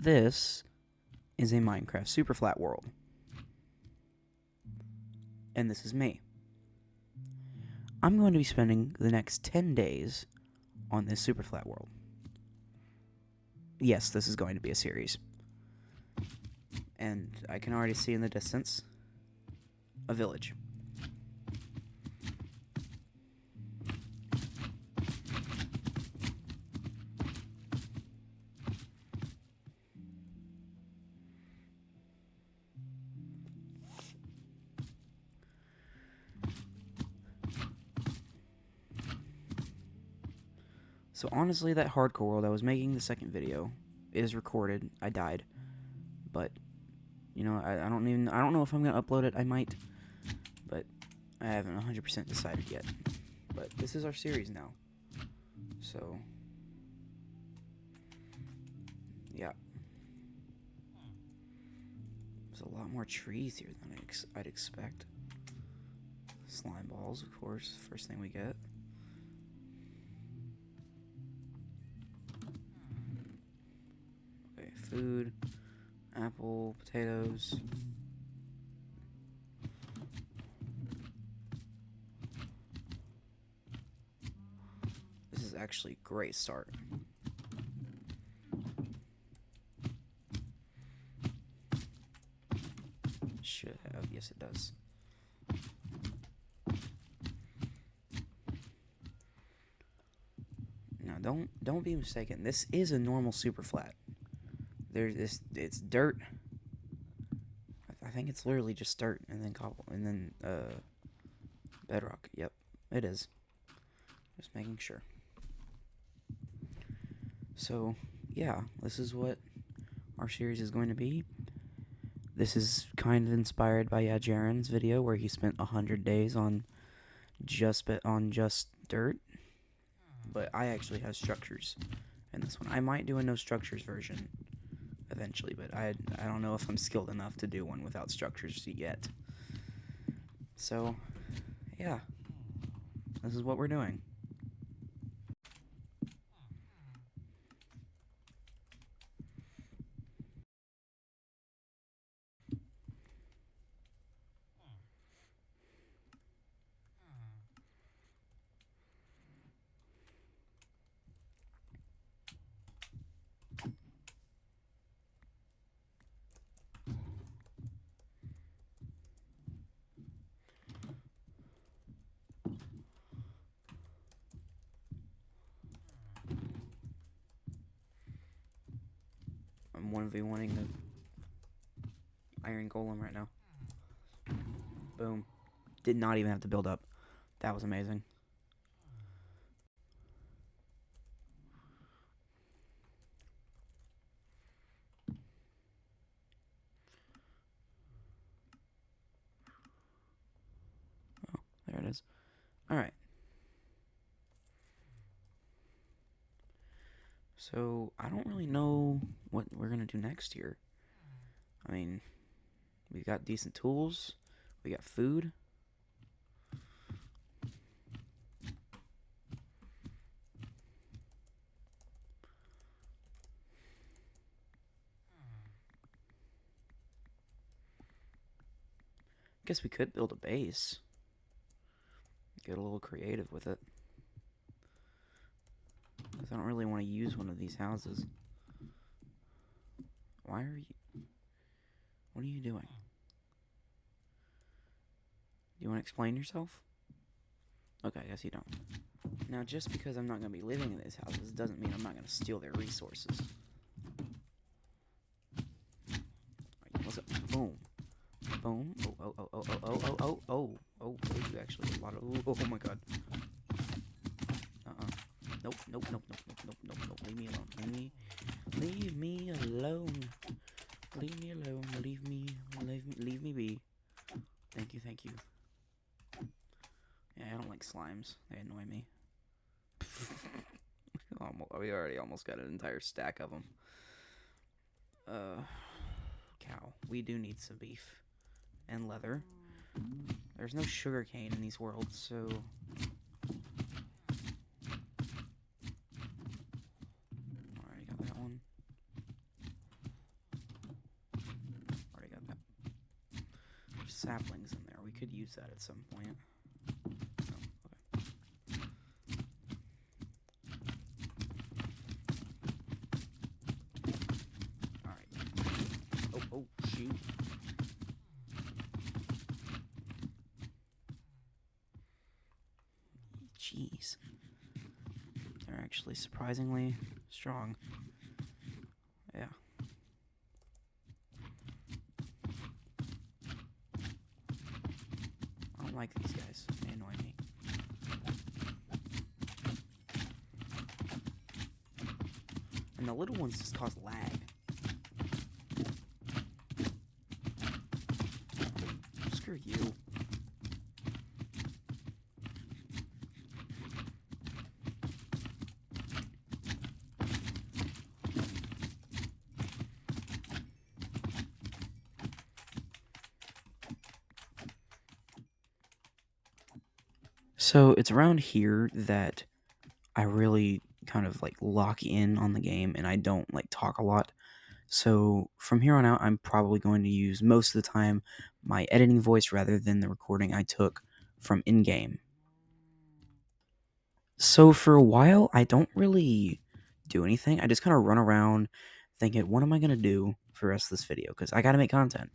This is a Minecraft Superflat world. And this is me. I'm going to be spending the next 10 days on this Superflat world. Yes, this is going to be a series. And I can already see in the distance a village. So honestly, that hardcore world I was making the second video is recorded. I died, but you know, I don't know if I'm gonna upload it. I might, but I haven't 100% decided yet. But this is our series now, so yeah. There's a lot more trees here than I'd expect. Slime balls, of course, first thing we get. Okay, food, apple, potatoes. This is actually a great start. Should have, yes it does. Now don't be mistaken. This is a normal Superflat. It's dirt. I think it's literally just dirt and then cobble and then bedrock. Yep, it is. Just making sure. So yeah, this is what our series is going to be. This is kind of inspired by Jaren's video where he spent 100 days on just dirt. But I actually have structures in this one. I might do a no structures version eventually, but I don't know if I'm skilled enough to do one without structures yet. So, yeah. This is what we're doing. I'm 1v1ing the iron golem right now. Boom. Did not even have to build up. That was amazing. Oh, there it is. Alright. So, I don't really know what we're going to do next here. I mean, we got decent tools. We got food. Guess we could build a base. Get a little creative with it. Because I don't really want to use one of these houses. Why are you... What are you doing? Do you want to explain yourself? Okay, I guess you don't. Now, just because I'm not going to be living in these houses doesn't mean I'm not going to steal their resources. Alright, what's up? Boom. Boom. Oh, you actually a lot of... Oh my god. Nope. Leave me alone. Leave me alone. Leave me be. Thank you. Yeah, I don't like slimes. They annoy me. We already almost got an entire stack of them. Cow. We do need some beef. And leather. There's no sugar cane in these worlds, so... Alright, got that one. saplings in there. We could use that at some point. Alright. Oh, shoot. Jeez. They're actually surprisingly strong. Yeah. I don't like these guys. They annoy me. And the little ones just cause lag. Screw you. So it's around here that I really kind of like lock in on the game and I don't like talk a lot. So from here on out, I'm probably going to use most of the time my editing voice rather than the recording I took from in-game. So for a while, I don't really do anything. I just kind of run around thinking, what am I going to do for the rest of this video? Because I got to make content.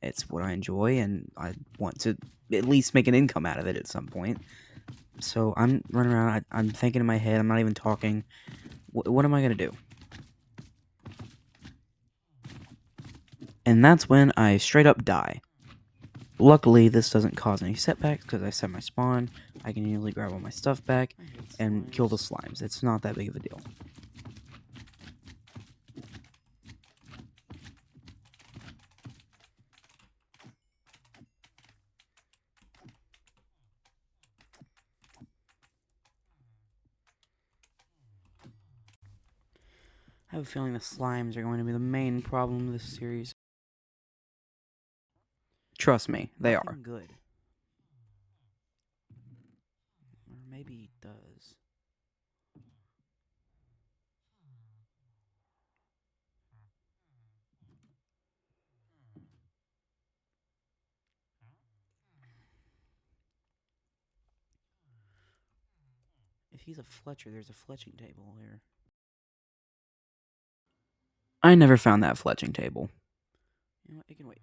It's what I enjoy, and I want to at least make an income out of it at some point. So I'm running around, I'm thinking in my head, I'm not even talking. What am I going to do? And that's when I straight up die. Luckily, this doesn't cause any setbacks because I set my spawn. I can easily grab all my stuff back and kill the slimes. It's not that big of a deal. I have a feeling the slimes are going to be the main problem of this series. Trust me, they are. Good. Or maybe he does. If he's a fletcher, there's a fletching table here. I never found that fletching table. You know what, it can wait.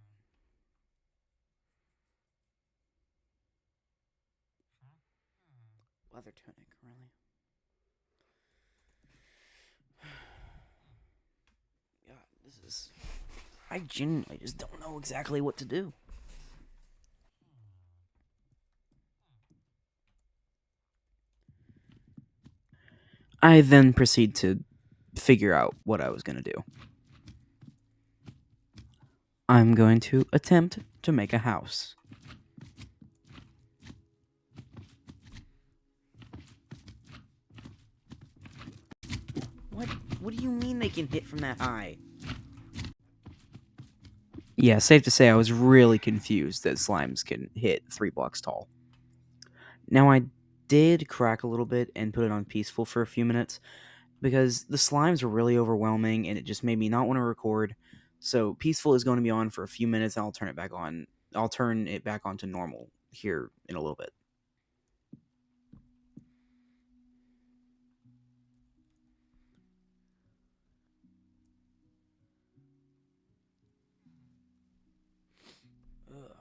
Leather tunic, really? God, this is... I genuinely just don't know exactly what to do. I then proceed to figure out what I was going to do. I'm going to attempt to make a house. What do you mean they can hit from that high? Yeah, safe to say I was really confused that slimes can hit 3 blocks tall. Now I did crack a little bit and put it on peaceful for a few minutes because the slimes were really overwhelming and it just made me not want to record. So peaceful is going to be on for a few minutes and I'll turn it back on. I'll turn it back on to normal here in a little bit. Ugh.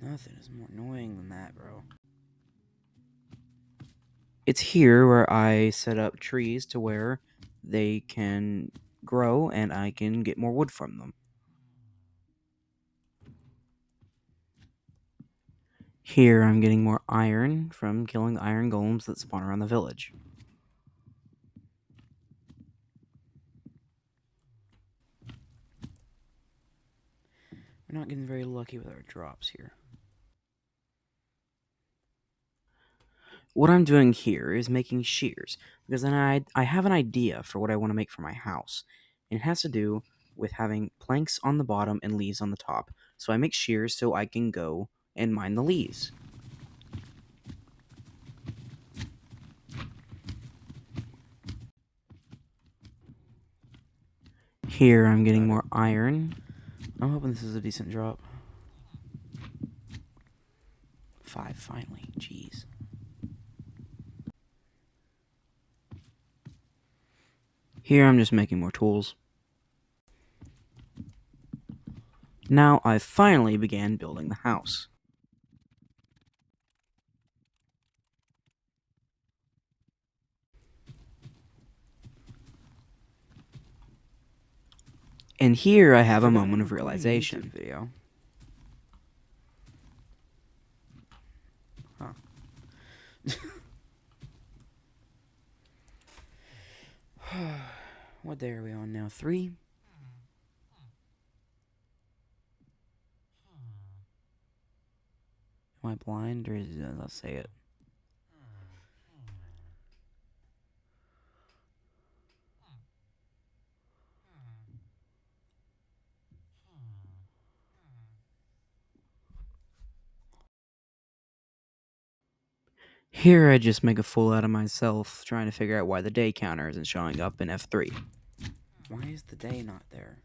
Nothing is more annoying than that, bro. It's here where I set up trees to where they can grow and I can get more wood from them. Here I'm getting more iron from killing the iron golems that spawn around the village. We're not getting very lucky with our drops here. What I'm doing here is making shears, because then I have an idea for what I want to make for my house. And it has to do with having planks on the bottom and leaves on the top. So I make shears so I can go and mine the leaves. Here I'm getting more iron. I'm hoping this is a decent drop. 5, finally. Jeez. Here I'm just making more tools. Now I finally began building the house. And here I have a moment of realization. Video. Huh. What day are we on now? 3? Am I blind or is it? Let's say it. Here I just make a fool out of myself trying to figure out why the day counter isn't showing up in F3. Why is the day not there?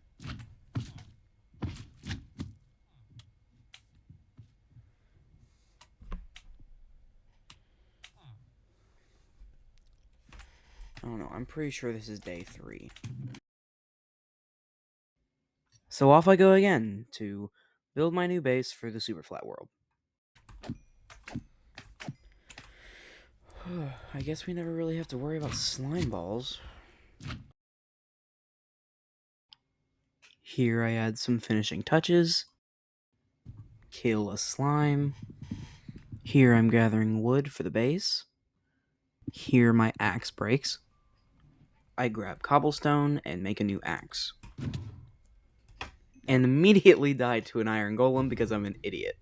I don't know, I'm pretty sure this is day 3. So off I go again to build my new base for the Superflat world. I guess we never really have to worry about slime balls. Here I add some finishing touches. Kill a slime. Here I'm gathering wood for the base. Here my axe breaks. I grab cobblestone and make a new axe. And immediately died to an iron golem because I'm an idiot.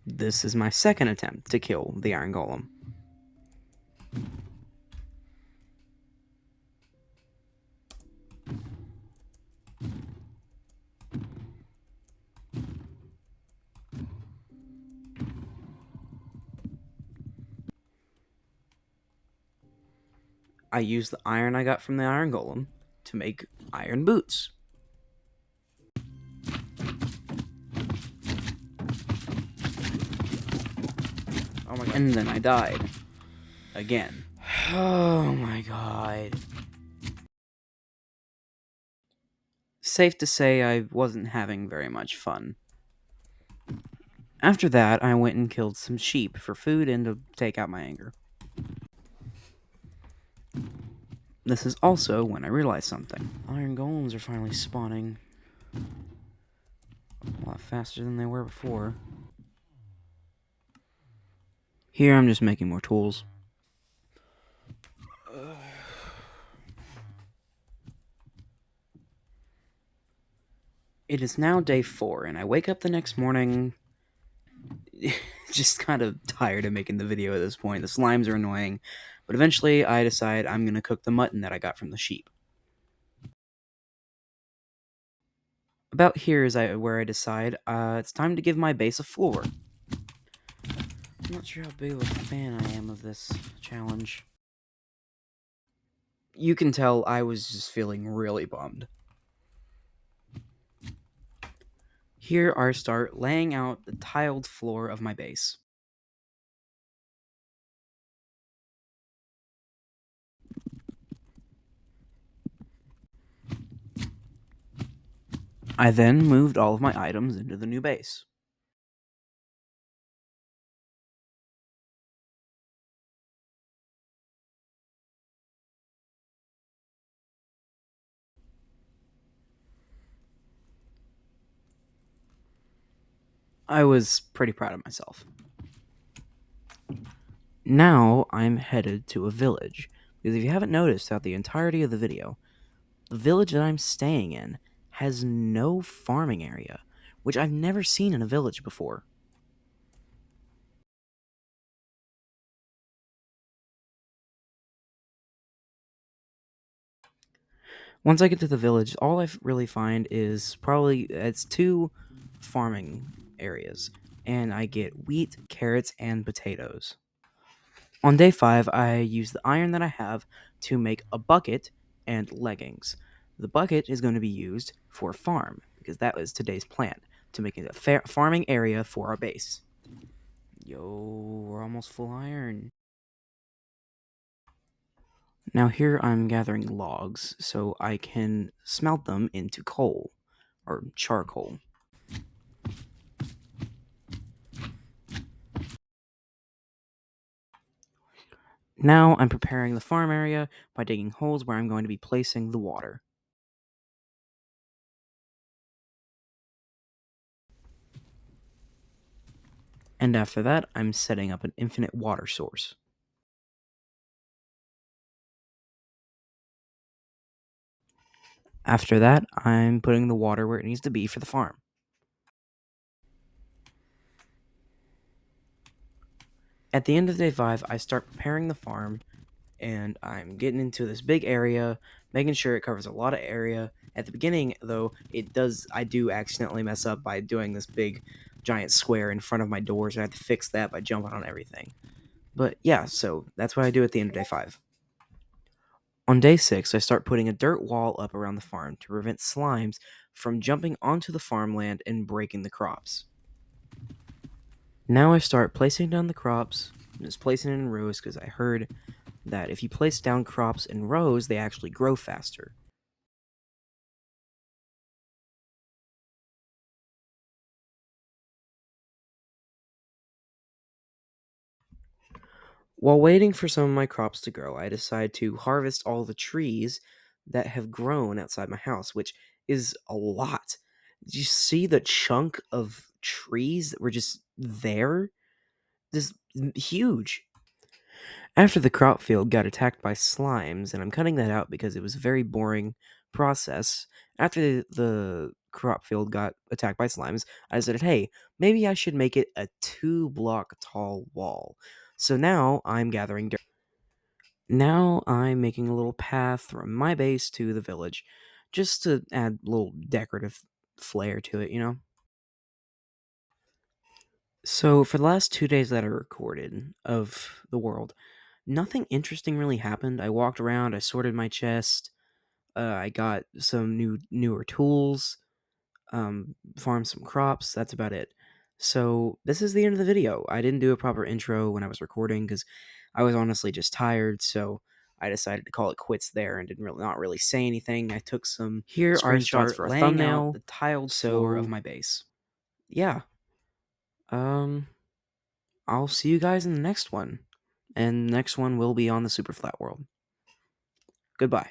This is my second attempt to kill the iron golem. I use the iron I got from the iron golem to make iron boots. Oh my god. And then I died. Again. Oh my god. Safe to say I wasn't having very much fun. After that, I went and killed some sheep for food and to take out my anger. This is also when I realized something. Iron golems are finally spawning a lot faster than they were before. Here I'm just making more tools. It is now day 4, and I wake up the next morning just kind of tired of making the video at this point. The slimes are annoying, but eventually I decide I'm going to cook the mutton that I got from the sheep. About here is where I decide it's time to give my base a floor. I'm not sure how big of a fan I am of this challenge. You can tell I was just feeling really bummed. Here I start laying out the tiled floor of my base. I then moved all of my items into the new base. I was pretty proud of myself. Now I'm headed to a village, because if you haven't noticed throughout the entirety of the video, the village that I'm staying in has no farming area, which I've never seen in a village before. Once I get to the village, all I really find is it's 2 farming areas, and I get wheat, carrots, and potatoes. On day 5, I use the iron that I have to make a bucket and leggings. The bucket is going to be used for a farm, because that was today's plan, to make it a farming area for our base. Yo, we're almost full iron. Now here I'm gathering logs so I can smelt them into coal, or charcoal. Now I'm preparing the farm area by digging holes where I'm going to be placing the water. And after that, I'm setting up an infinite water source. After that, I'm putting the water where it needs to be for the farm. At the end of day 5, I start preparing the farm, and I'm getting into this big area, making sure it covers a lot of area. At the beginning, though, I do accidentally mess up by doing this big giant square in front of my doors. I have to fix that by jumping on everything. But yeah, so that's what I do at the end of day 5. On day 6, I start putting a dirt wall up around the farm to prevent slimes from jumping onto the farmland and breaking the crops. Now I start placing down the crops, just placing it in rows, because I heard that if you place down crops in rows, they actually grow faster. While waiting for some of my crops to grow, I decide to harvest all the trees that have grown outside my house, which is a lot. Did you see the chunk of trees that were just there? This huge. After the crop field got attacked by slimes, and I'm cutting that out because it was a very boring process. After the crop field got attacked by slimes, I decided, hey, maybe I should make it a 2-block tall wall. So now I'm gathering dirt. Now I'm making a little path from my base to the village, just to add a little decorative flair to it, you know? So, for the last 2 days that I recorded of the world, nothing interesting really happened. I walked around, I sorted my chest, I got some newer tools, farmed some crops. That's about it. So this is the end of the video. I didn't do a proper intro when I was recording because I was honestly just tired. So I decided to call it quits there and didn't really not really say anything. I took some here screenshots for a thumbnail, the tiled floor of my base. Yeah. Um. I'll see you guys in the next one. And the next one will be on the Superflat world. Goodbye.